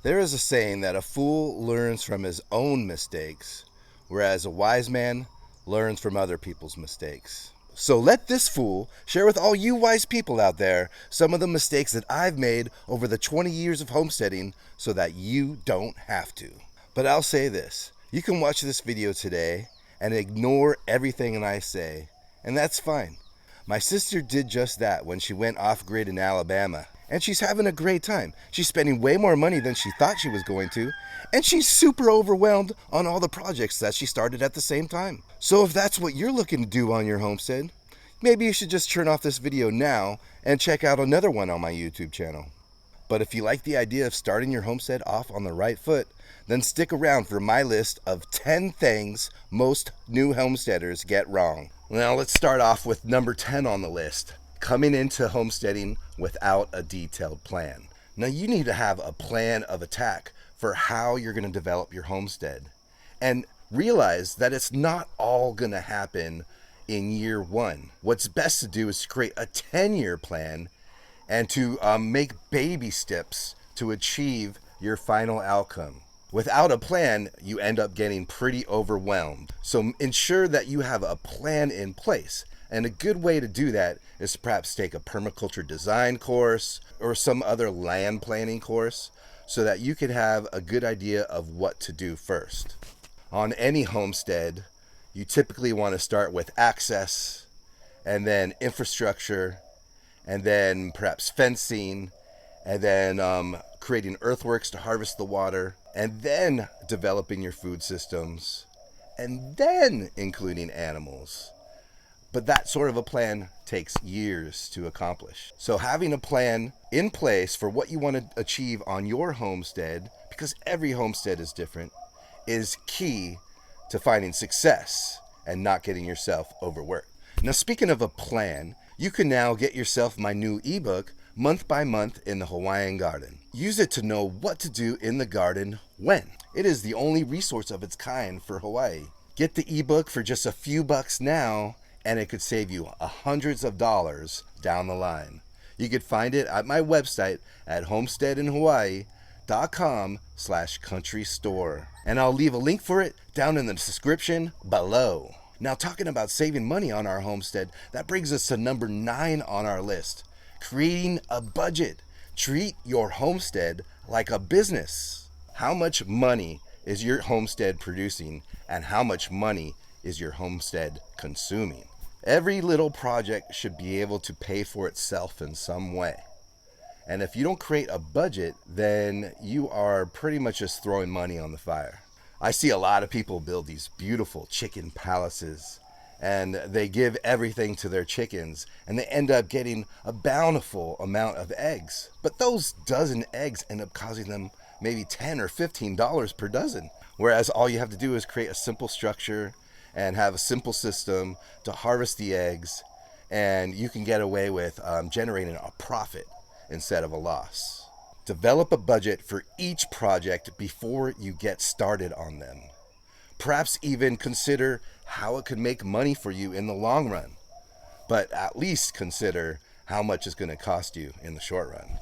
There is a saying that a fool learns from his own mistakes, whereas a wise man learns from other people's mistakes. So let this fool share with all you wise people out there some of the mistakes that I've made over the 20 years of homesteading so that you don't have to. But I'll say this, you can watch this video today and ignore everything that I say, and that's fine. My sister did just that when she went off-grid in Alabama, and she's having a great time. She's spending way more money than she thought she was going to, and she's super overwhelmed on all the projects that she started at the same time. So if that's what you're looking to do on your homestead, maybe you should just turn off this video now and check out another one on my YouTube channel. But if you like the idea of starting your homestead off on the right foot, then stick around for my list of 10 things most new homesteaders get wrong. Now let's start off with number 10 on the list, coming into homesteading without a detailed plan. Now you need to have a plan of attack for how you're going to develop your homestead, and realize that it's not all going to happen in year one. What's best to do is to create a 10-year plan and to make baby steps to achieve your final outcome. Without a plan, you end up getting pretty overwhelmed. So ensure that you have a plan in place. And a good way to do that is to perhaps take a permaculture design course or some other land planning course so that you can have a good idea of what to do first. On any homestead, you typically want to start with access, and then infrastructure, and then perhaps fencing, and then creating earthworks to harvest the water, and then developing your food systems, and then including animals. But that sort of a plan takes years to accomplish. So having a plan in place for what you want to achieve on your homestead, because every homestead is different, is key to finding success and not getting yourself overworked. Now, speaking of a plan, you can now get yourself my new ebook, Month by Month in the Hawaiian Garden. Use it to know what to do in the garden when. It is the only resource of its kind for Hawaii. Get the ebook for just a few bucks now, and it could save you hundreds of dollars down the line. You could find it at my website at homesteadinhawaii.com/country store. And I'll leave a link for it down in the description below. Now, talking about saving money on our homestead, that brings us to number 9 on our list. Creating a budget. Treat your homestead like a business. How much money is your homestead producing, and how much money is your homestead consuming? Every little project should be able to pay for itself in some way. And if you don't create a budget, then you are pretty much just throwing money on the fire. I see a lot of people build these beautiful chicken palaces, and they give everything to their chickens, and they end up getting a bountiful amount of eggs. But those dozen eggs end up costing them maybe $10 or $15 per dozen. Whereas all you have to do is create a simple structure and have a simple system to harvest the eggs, and you can get away with generating a profit instead of a loss. Develop a budget for each project before you get started on them. Perhaps even consider how it could make money for you in the long run, but at least consider how much it's going to cost you in the short run.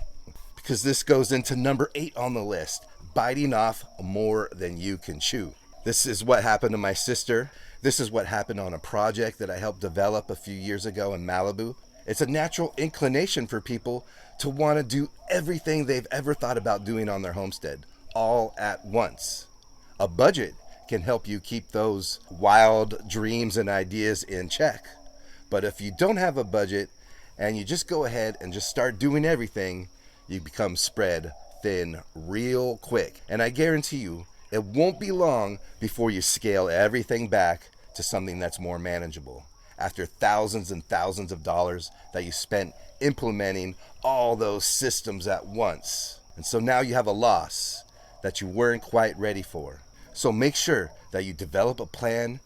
Because this goes into number 8 on the list, biting off more than you can chew. This is what happened to my sister. This is what happened on a project that I helped develop a few years ago in Malibu. It's a natural inclination for people to want to do everything they've ever thought about doing on their homestead, all at once. A budget can help you keep those wild dreams and ideas in check. But if you don't have a budget and you just go ahead and just start doing everything, you become spread thin real quick. And I guarantee you, it won't be long before you scale everything back to something that's more manageable after thousands and thousands of dollars that you spent implementing all those systems at once. And so now you have a loss that you weren't quite ready for. So make sure that you develop a plan,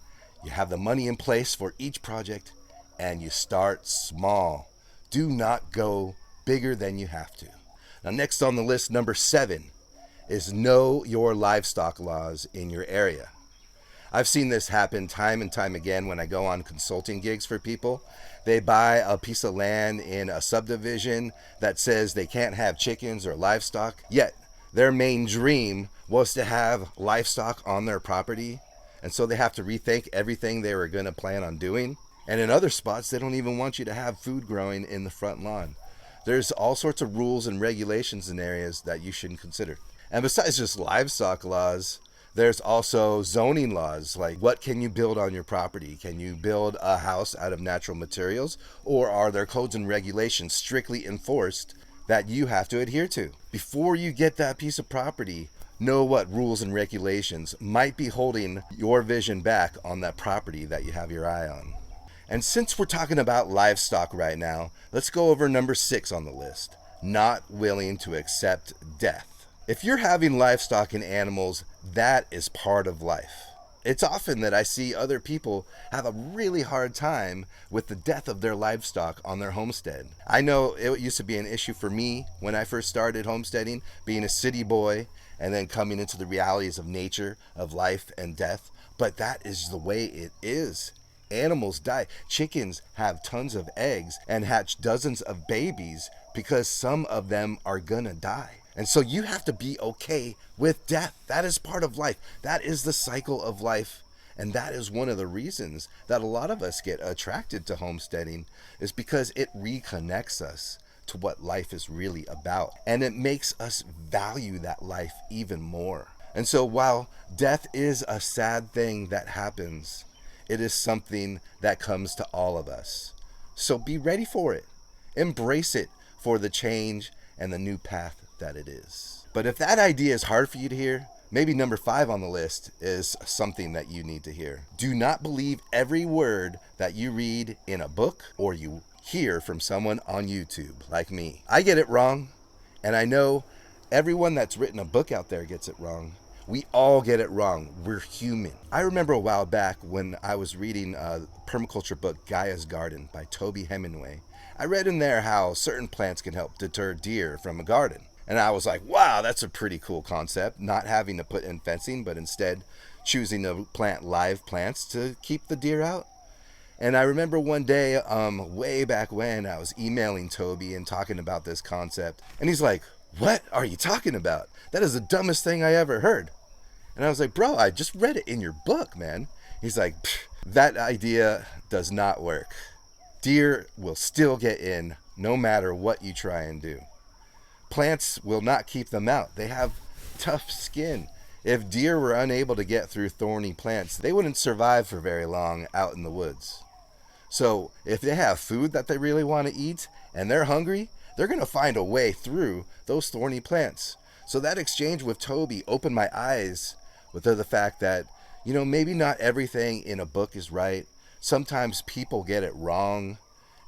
you have the money in place for each project, and you start small. Do not go bigger than you have to. Now, next on the list, number 7, is know your livestock laws in your area. I've seen this happen time and time again when I go on consulting gigs for people. They buy a piece of land in a subdivision that says they can't have chickens or livestock, yet their main dream was to have livestock on their property, and so they have to rethink everything they were going to plan on doing. And in other spots, they don't even want you to have food growing in the front lawn. There's all sorts of rules and regulations in areas that you shouldn't consider. And besides just livestock laws, there's also zoning laws, like what can you build on your property? Can you build a house out of natural materials? Or are there codes and regulations strictly enforced that you have to adhere to? Before you get that piece of property, know what rules and regulations might be holding your vision back on that property that you have your eye on. And since we're talking about livestock right now, let's go over number 6 on the list: not willing to accept death. If you're having livestock and animals, that is part of life. It's often that I see other people have a really hard time with the death of their livestock on their homestead. I know it used to be an issue for me when I first started homesteading, being a city boy and then coming into the realities of nature, of life and death. But that is the way it is. Animals die. Chickens have tons of eggs and hatch dozens of babies because some of them are gonna die. And so you have to be okay with death. That is part of life. That is the cycle of life. And that is one of the reasons that a lot of us get attracted to homesteading, is because it reconnects us to what life is really about. And it makes us value that life even more. And so while death is a sad thing that happens, it is something that comes to all of us. So be ready for it. Embrace it for the change and the new path that it is. But if that idea is hard for you to hear, maybe number 5 on the list is something that you need to hear. Do not believe every word that you read in a book or you hear from someone on YouTube like me. I get it wrong, and I know everyone that's written a book out there gets it wrong. We all get it wrong. We're human. I remember a while back when I was reading a permaculture book, Gaia's Garden by Toby Hemingway. I read in there how certain plants can help deter deer from a garden. And I was like, wow, that's a pretty cool concept. Not having to put in fencing, but instead choosing to plant live plants to keep the deer out. And I remember one day, way back when, I was emailing Toby and talking about this concept. And he's like, what are you talking about? That is the dumbest thing I ever heard. And I was like, bro, I just read it in your book, man. He's like, that idea does not work. Deer will still get in no matter what you try and do. Plants will not keep them out. They have tough skin. If deer were unable to get through thorny plants, they wouldn't survive for very long out in the woods. So if they have food that they really want to eat and they're hungry, they're going to find a way through those thorny plants. So that exchange with Toby opened my eyes with the fact that, maybe not everything in a book is right. Sometimes people get it wrong,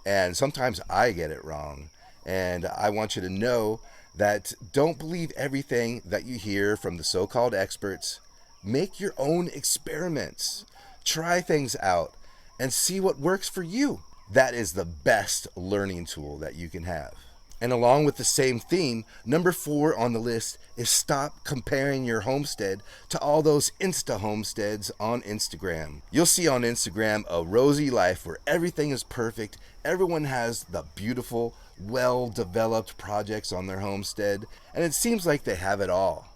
and sometimes I get it wrong. And I want you to know that don't believe everything that you hear from the so-called experts. Make your own experiments. Try things out and see what works for you. That is the best learning tool that you can have. And along with the same theme, number 4 on the list is stop comparing your homestead to all those Insta homesteads on Instagram. You'll see on Instagram a rosy life where everything is perfect. Everyone has the beautiful, well-developed projects on their homestead, and it seems like they have it all.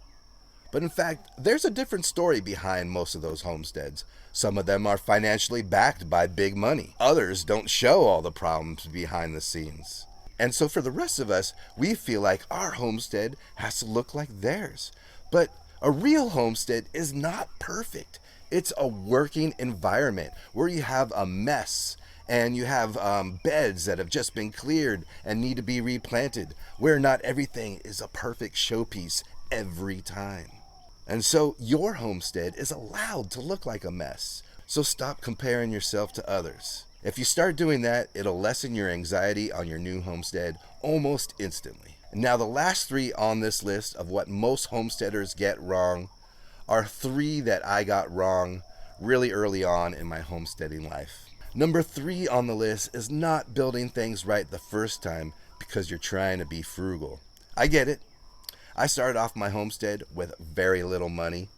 But in fact, there's a different story behind most of those homesteads. Some of them are financially backed by big money. Others don't show all the problems behind the scenes. And so for the rest of us, we feel like our homestead has to look like theirs. But a real homestead is not perfect. It's a working environment where you have a mess and you have beds that have just been cleared and need to be replanted, where not everything is a perfect showpiece every time. And so your homestead is allowed to look like a mess. So stop comparing yourself to others. If you start doing that, it'll lessen your anxiety on your new homestead almost instantly. Now, the last 3 on this list of what most homesteaders get wrong are 3 that I got wrong really early on in my homesteading life. Number 3 on the list is not building things right the first time because you're trying to be frugal. I get it. I started off my homestead with very little money.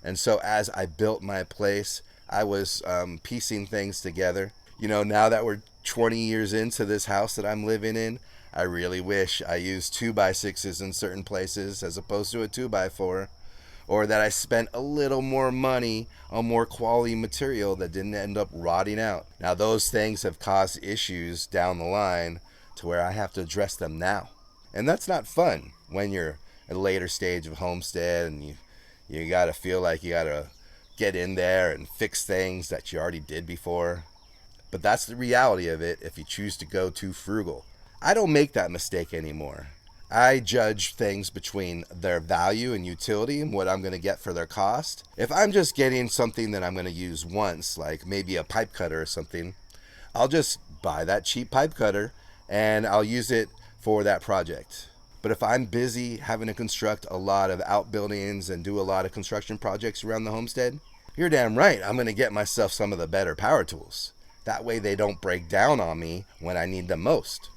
And so as I built my place, I was piecing things together. Now that we're 20 years into this house that I'm living in, I really wish I used 2x6s in certain places as opposed to a 2x4, or that I spent a little more money on more quality material that didn't end up rotting out. Now those things have caused issues down the line to where I have to address them now. And that's not fun when you're at a later stage of homestead and you gotta feel like you gotta get in there and fix things that you already did before. But that's the reality of it if you choose to go too frugal. I don't make that mistake anymore. I judge things between their value and utility and what I'm going to get for their cost. If I'm just getting something that I'm going to use once, like maybe a pipe cutter or something, I'll just buy that cheap pipe cutter and I'll use it for that project. But if I'm busy having to construct a lot of outbuildings and do a lot of construction projects around the homestead, you're damn right I'm going to get myself some of the better power tools. That way they don't break down on me when I need them most.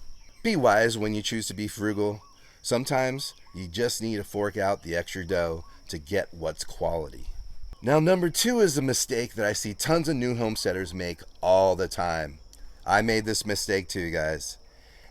Be wise when you choose to be frugal. Sometimes you just need to fork out the extra dough to get what's quality. Now, number 2 is a mistake that I see tons of new homesteaders make all the time. I made this mistake too, guys.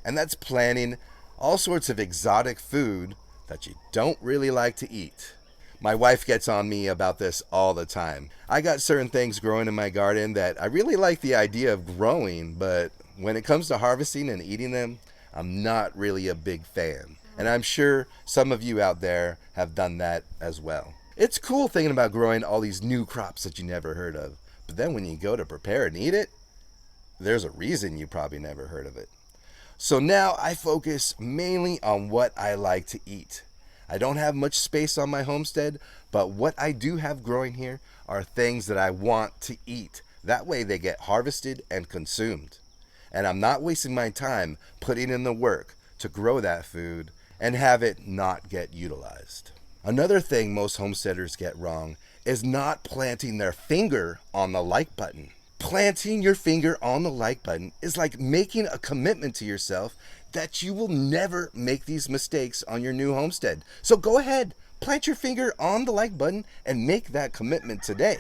And that's planting all sorts of exotic food that you don't really like to eat. My wife gets on me about this all the time. I got certain things growing in my garden that I really like the idea of growing, but when it comes to harvesting and eating them, I'm not really a big fan. And I'm sure some of you out there have done that as well. It's cool thinking about growing all these new crops that you never heard of. But then when you go to prepare and eat it, there's a reason you probably never heard of it. So now I focus mainly on what I like to eat. I don't have much space on my homestead, but what I do have growing here are things that I want to eat. That way they get harvested and consumed. And I'm not wasting my time putting in the work to grow that food and have it not get utilized. Another thing most homesteaders get wrong is not planting their finger on the like button. Planting your finger on the like button is like making a commitment to yourself that you will never make these mistakes on your new homestead. So go ahead, plant your finger on the like button and make that commitment today.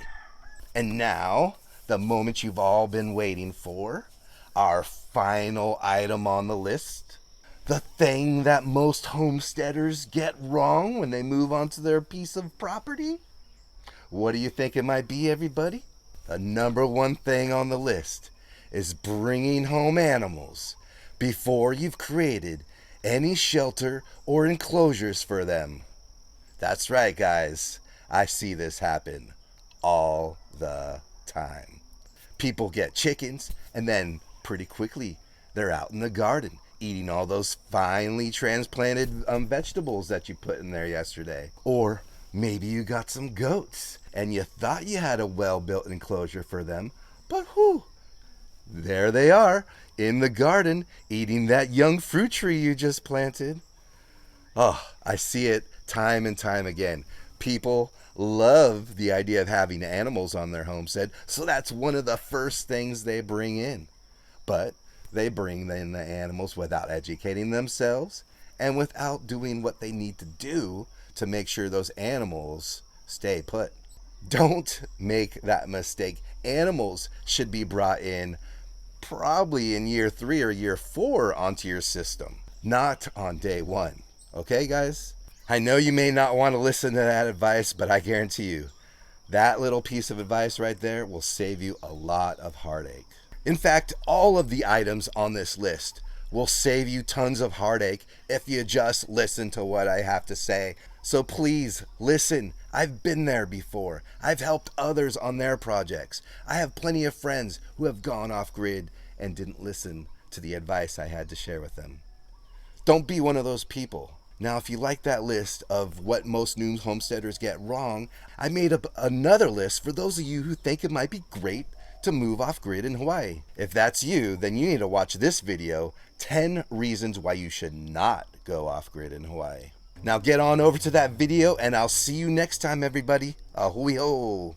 And now, the moment you've all been waiting for, our final item on the list. The thing that most homesteaders get wrong when they move onto their piece of property? What do you think it might be, everybody? The number 1 thing on the list is bringing home animals before you've created any shelter or enclosures for them. That's right, guys. I see this happen all the time. People get chickens and then pretty quickly they're out in the garden eating all those finely transplanted vegetables that you put in there yesterday. Or maybe you got some goats and you thought you had a well-built enclosure for them, but there they are in the garden eating that young fruit tree you just planted. Oh, I see it time and time again. People love the idea of having animals on their homestead, so that's one of the first things they bring in. But they bring in the animals without educating themselves and without doing what they need to do to make sure those animals stay put. Don't make that mistake. Animals should be brought in probably in year 3 or year 4 onto your system, not on day 1. Okay, guys? I know you may not want to listen to that advice, but I guarantee you, that little piece of advice right there will save you a lot of heartache. In fact, all of the items on this list will save you tons of heartache if you just listen to what I have to say. So please listen. I've been there before. I've helped others on their projects. I have plenty of friends who have gone off grid and didn't listen to the advice I had to share with them. Don't be one of those people. Now, if you like that list of what most new homesteaders get wrong, I made up another list for those of you who think it might be great to move off grid in Hawaii. If that's you, then you need to watch this video, 10 reasons why you should not go off grid in Hawaii. Now get on over to that video and I'll see you next time, everybody. Ahui ho!